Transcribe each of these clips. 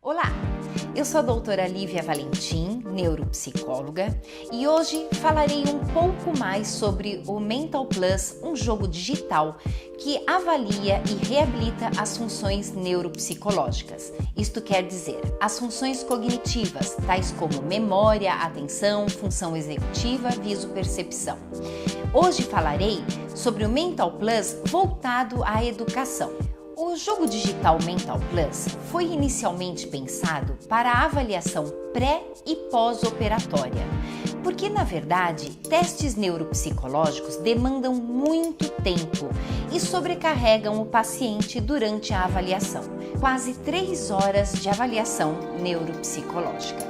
Olá, eu sou a doutora Lívia Valentim, neuropsicóloga, e hoje falarei um pouco mais sobre o Mental Plus, um jogo digital que avalia e reabilita as funções neuropsicológicas. Isto quer dizer, as funções cognitivas, tais como memória, atenção, função executiva, viso-percepção. Hoje falarei sobre o Mental Plus voltado à educação. O jogo digital Mental Plus foi inicialmente pensado para a avaliação pré- e pós-operatória, porque, na verdade, testes neuropsicológicos demandam muito tempo e sobrecarregam o paciente durante a avaliação, quase 3 horas de avaliação neuropsicológica.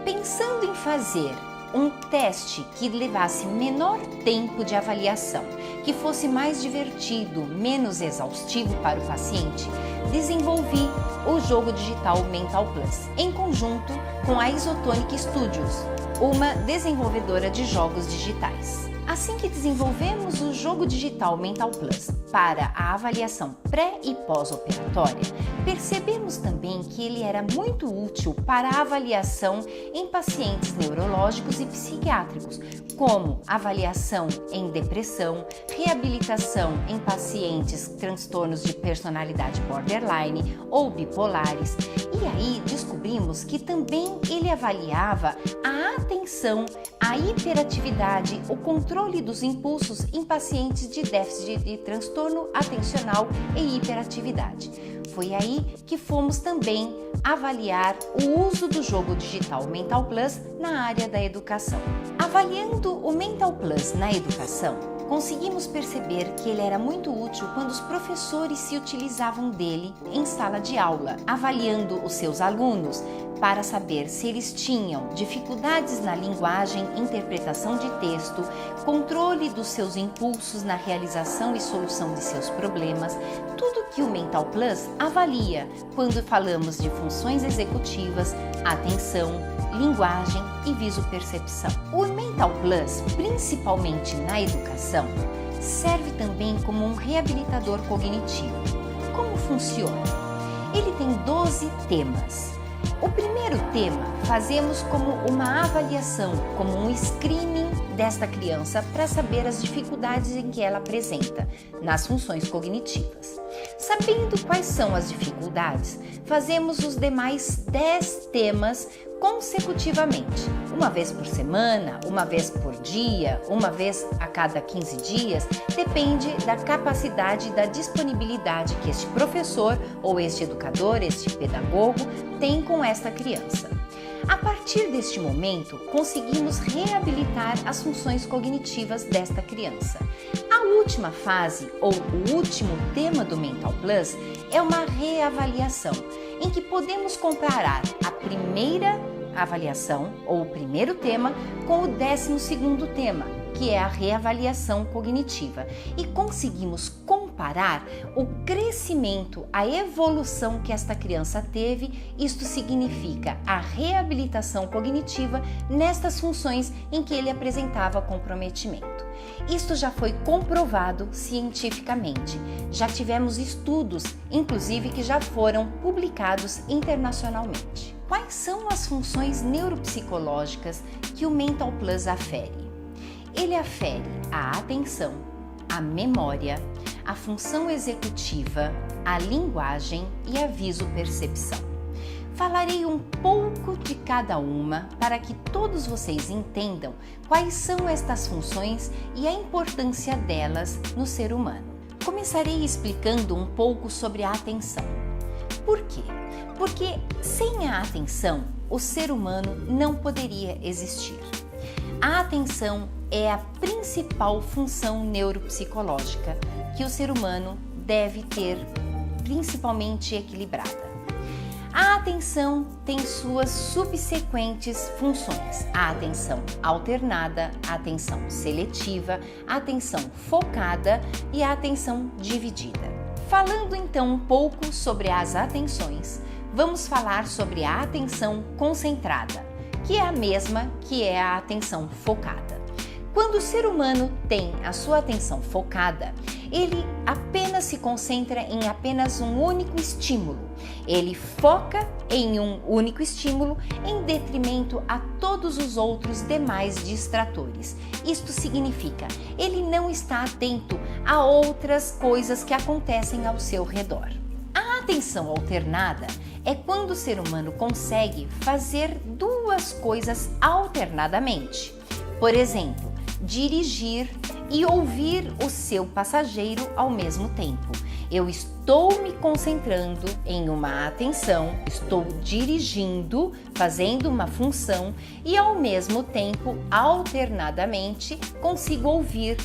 Pensando em fazer um teste que levasse menor tempo de avaliação, que fosse mais divertido, menos exaustivo para o paciente, desenvolvi o jogo digital Mental Plus, em conjunto com a Isotonic Studios, uma desenvolvedora de jogos digitais. Assim que desenvolvemos o jogo digital Mental Plus para a avaliação pré- e pós-operatória, percebemos também que ele era muito útil para a avaliação em pacientes neurológicos e psiquiátricos, como avaliação em depressão, reabilitação em pacientes transtornos de personalidade borderline ou bipolares. E aí descobrimos que também ele avaliava a atenção, a hiperatividade, o controle dos impulsos em pacientes de déficit de transtorno atencional e hiperatividade. Foi aí que fomos também avaliar o uso do jogo digital Mental Plus na área da educação. Avaliando o Mental Plus na educação, conseguimos perceber que ele era muito útil quando os professores se utilizavam dele em sala de aula, avaliando os seus alunos para saber se eles tinham dificuldades na linguagem, interpretação de texto, controle dos seus impulsos na realização e solução de seus problemas, tudo que o Mental Plus avalia quando falamos de funções executivas, atenção, linguagem e viso-percepção. O Mental Plus, principalmente na educação, serve também como um reabilitador cognitivo. Como funciona? Ele tem 12 temas. O primeiro tema fazemos como uma avaliação, como um screening desta criança para saber as dificuldades em que ela apresenta nas funções cognitivas. Sabendo quais são as dificuldades, fazemos os demais 10 temas consecutivamente, uma vez por semana, uma vez por dia, uma vez a cada 15 dias, depende da capacidade e da disponibilidade que este professor ou este educador, este pedagogo tem com esta criança. A partir deste momento, conseguimos reabilitar as funções cognitivas desta criança. A última fase, ou o último tema do Mental Plus, é uma reavaliação, em que podemos comparar a primeira avaliação, ou o primeiro tema, com o 12º tema, que é a reavaliação cognitiva, e conseguimos comparar o crescimento, a evolução que esta criança teve. Isto significa a reabilitação cognitiva nestas funções em que ele apresentava comprometimento. Isto já foi comprovado cientificamente. Já tivemos estudos, inclusive, que já foram publicados internacionalmente. Quais são as funções neuropsicológicas que o Mental Plus afere? Ele afere a atenção, a memória, a função executiva, a linguagem e a viso-percepção. Falarei um pouco de cada uma para que todos vocês entendam quais são estas funções e a importância delas no ser humano. Começarei explicando um pouco sobre a atenção. Por quê? Porque sem a atenção, o ser humano não poderia existir. A atenção é a principal função neuropsicológica que o ser humano deve ter principalmente equilibrada. A atenção tem suas subsequentes funções: a atenção alternada, a atenção seletiva, a atenção focada e a atenção dividida. Falando então um pouco sobre as atenções, vamos falar sobre a atenção concentrada, que é a mesma que é a atenção focada. Quando o ser humano tem a sua atenção focada, ele apenas se concentra em apenas um único estímulo. Ele foca em um único estímulo em detrimento a todos os outros demais distratores. Isto significa, ele não está atento a outras coisas que acontecem ao seu redor. A atenção alternada é quando o ser humano consegue fazer duas coisas alternadamente. Por exemplo, dirigir e ouvir o seu passageiro ao mesmo tempo. Eu estou me concentrando em uma atenção, estou dirigindo, fazendo uma função e ao mesmo tempo, alternadamente, consigo ouvir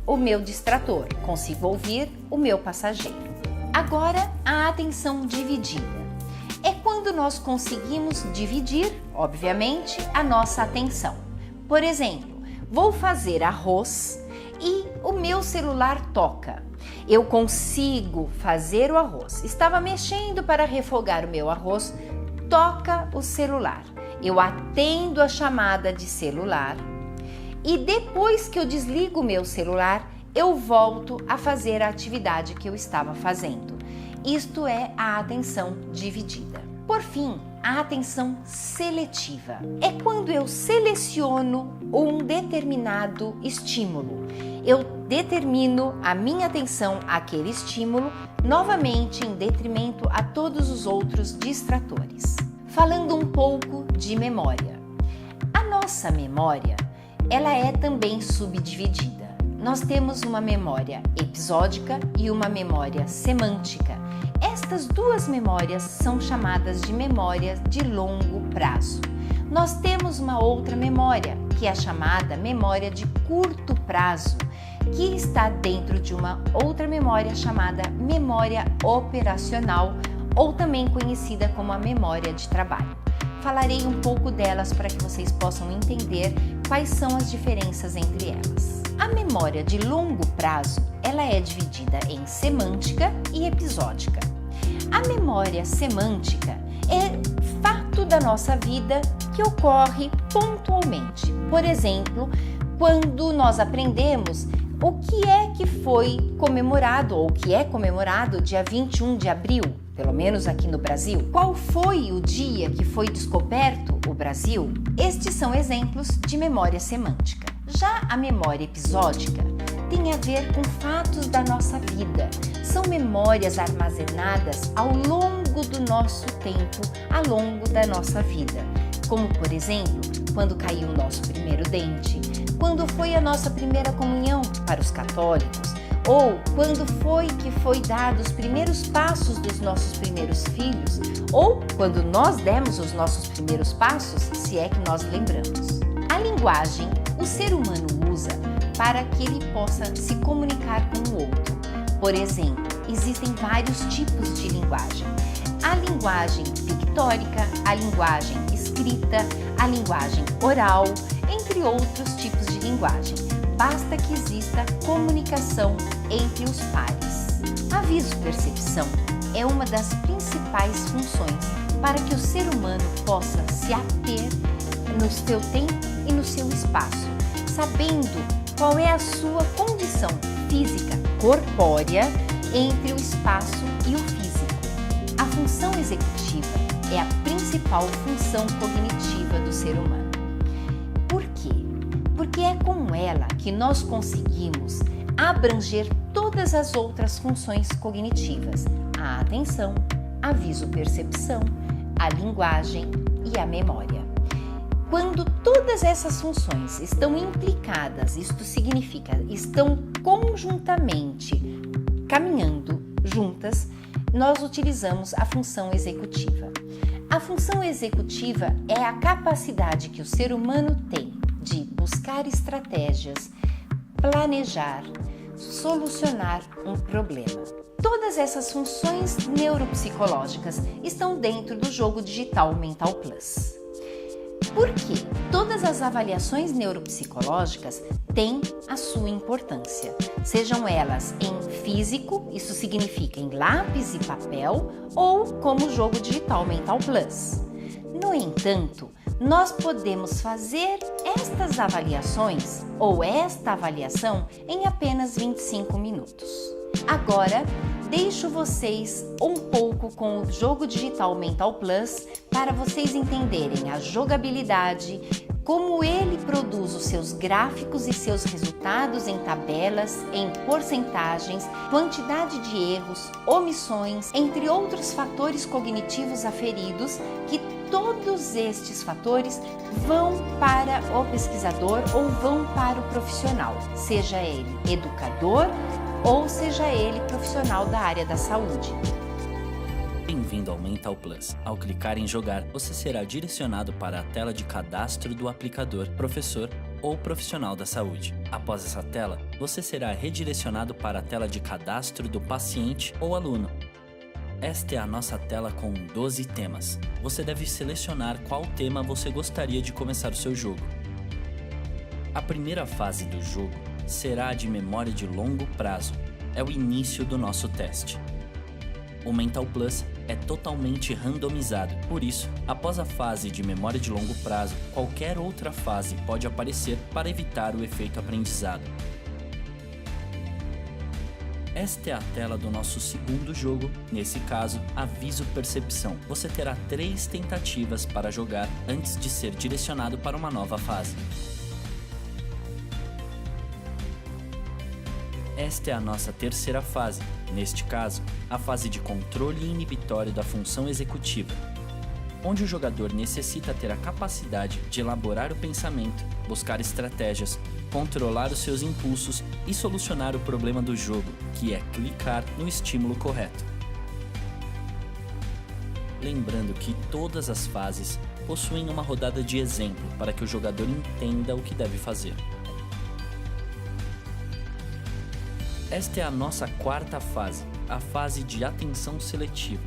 o meu distrator, consigo ouvir o meu passageiro. Agora, a atenção dividida. É quando nós conseguimos dividir, obviamente, a nossa atenção. Por exemplo, vou fazer arroz e o meu celular toca. Eu consigo fazer o arroz. Estava mexendo para refogar o meu arroz, toca o celular. Eu atendo a chamada de celular e depois que eu desligo o meu celular, eu volto a fazer a atividade que eu estava fazendo. Isto é a atenção dividida. Por fim, a atenção seletiva é quando eu seleciono um determinado estímulo. Eu determino a minha atenção àquele estímulo, novamente em detrimento a todos os outros distratores. Falando um pouco de memória. A nossa memória, ela é também subdividida. Nós temos uma memória episódica e uma memória semântica. Estas duas memórias são chamadas de memórias de longo prazo. Nós temos uma outra memória, que é a chamada memória de curto prazo, que está dentro de uma outra memória chamada memória operacional, ou também conhecida como a memória de trabalho. Falarei um pouco delas para que vocês possam entender quais são as diferenças entre elas. A memória de longo prazo, ela é dividida em semântica e episódica. A memória semântica é fato da nossa vida que ocorre pontualmente. Por exemplo, quando nós aprendemos o que foi comemorado ou o que é comemorado dia 21 de abril, pelo menos aqui no Brasil. Qual foi o dia que foi descoberto o Brasil? Estes são exemplos de memória semântica. Já a memória episódica tem a ver com fatos da nossa vida. São memórias armazenadas ao longo do nosso tempo, ao longo da nossa vida. Como, por exemplo, quando caiu o nosso primeiro dente, quando foi a nossa primeira comunhão para os católicos, ou quando foi que foi dado os primeiros passos dos nossos primeiros filhos, ou quando nós demos os nossos primeiros passos, se é que nós lembramos. A linguagem o ser humano usa para que ele possa se comunicar com o outro. Por exemplo, existem vários tipos de linguagem. A linguagem pictórica, a linguagem escrita, a linguagem oral, entre outros tipos de linguagem. Basta que exista comunicação entre os pares. A visopercepção é uma das principais funções para que o ser humano possa se ater no seu tempo e no seu espaço, sabendo qual é a sua condição física corpórea entre o espaço e o físico. A função executiva é a principal função cognitiva do ser humano. Por quê? Porque é com ela que nós conseguimos abranger todas as outras funções cognitivas: a atenção, a visopercepção, a linguagem e a memória. Quando todas essas funções estão implicadas, isto significa estão conjuntamente caminhando juntas, nós utilizamos a função executiva. A função executiva é a capacidade que o ser humano tem de buscar estratégias, planejar, solucionar um problema. Todas essas funções neuropsicológicas estão dentro do jogo digital Mental Plus. Porque todas as avaliações neuropsicológicas têm a sua importância, sejam elas em físico, isso significa em lápis e papel, ou como jogo digital Mental Plus. No entanto, nós podemos fazer estas avaliações ou esta avaliação em apenas 25 minutos. Agora, deixo vocês um pouco com o jogo digital Mental Plus para vocês entenderem a jogabilidade, como ele produz os seus gráficos e seus resultados em tabelas, em porcentagens, quantidade de erros, omissões, entre outros fatores cognitivos aferidos, que todos estes fatores vão para o pesquisador ou vão para o profissional, seja ele educador ou seja ele profissional da área da saúde. Bem-vindo ao Mental Plus. Ao clicar em jogar, você será direcionado para a tela de cadastro do aplicador, professor ou profissional da saúde. Após essa tela, você será redirecionado para a tela de cadastro do paciente ou aluno. Esta é a nossa tela com 12 temas. Você deve selecionar qual tema você gostaria de começar o seu jogo. A primeira fase do jogo será a de memória de longo prazo. É o início do nosso teste. O Mental Plus é totalmente randomizado, por isso, após a fase de memória de longo prazo, qualquer outra fase pode aparecer para evitar o efeito aprendizado. Esta é a tela do nosso segundo jogo, nesse caso, Aviso Percepção. Você terá 3 tentativas para jogar antes de ser direcionado para uma nova fase. Esta é a nossa terceira fase, neste caso, a fase de controle inibitório da função executiva, onde o jogador necessita ter a capacidade de elaborar o pensamento, buscar estratégias, controlar os seus impulsos e solucionar o problema do jogo, que é clicar no estímulo correto. Lembrando que todas as fases possuem uma rodada de exemplo para que o jogador entenda o que deve fazer. Esta é a nossa quarta fase, a fase de atenção seletiva,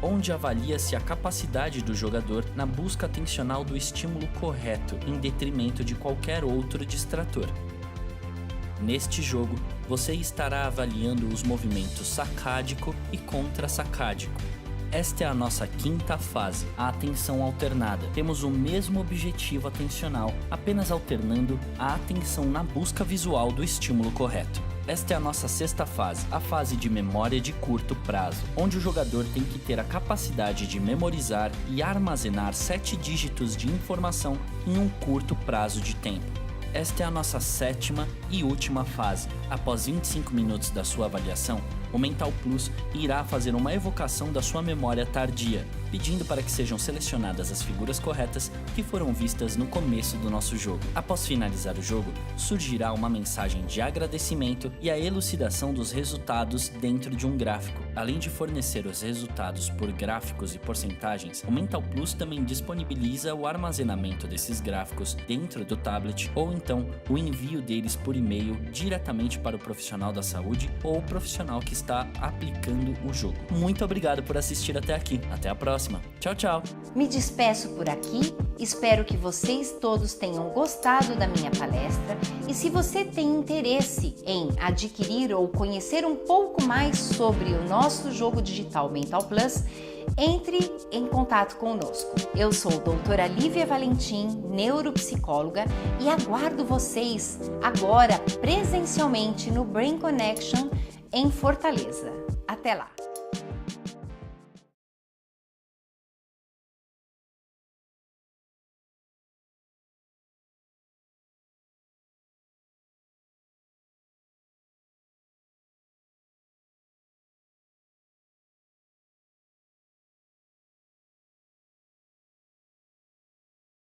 onde avalia-se a capacidade do jogador na busca atencional do estímulo correto em detrimento de qualquer outro distrator. Neste jogo, você estará avaliando os movimentos sacádico e contrassacádico. Esta é a nossa quinta fase, a atenção alternada. Temos o mesmo objetivo atencional, apenas alternando a atenção na busca visual do estímulo correto. Esta é a nossa sexta fase, a fase de memória de curto prazo, onde o jogador tem que ter a capacidade de memorizar e armazenar 7 dígitos de informação em um curto prazo de tempo. Esta é a nossa sétima e última fase. Após 25 minutos da sua avaliação, o Mental Plus irá fazer uma evocação da sua memória tardia, pedindo para que sejam selecionadas as figuras corretas que foram vistas no começo do nosso jogo. Após finalizar o jogo, surgirá uma mensagem de agradecimento e a elucidação dos resultados dentro de um gráfico. Além de fornecer os resultados por gráficos e porcentagens, o Mental Plus também disponibiliza o armazenamento desses gráficos dentro do tablet ou então o envio deles por e-mail diretamente para o profissional da saúde ou o profissional que está aplicando o jogo. Muito obrigado por assistir até aqui. Até a próxima. Tchau, tchau. Me despeço por aqui. Espero que vocês todos tenham gostado da minha palestra e se você tem interesse em adquirir ou conhecer um pouco mais sobre o nosso jogo digital Mental Plus, entre em contato conosco. Eu sou a doutora Lívia Valentim, neuropsicóloga, e aguardo vocês agora presencialmente no Brain Connection em Fortaleza. Até lá!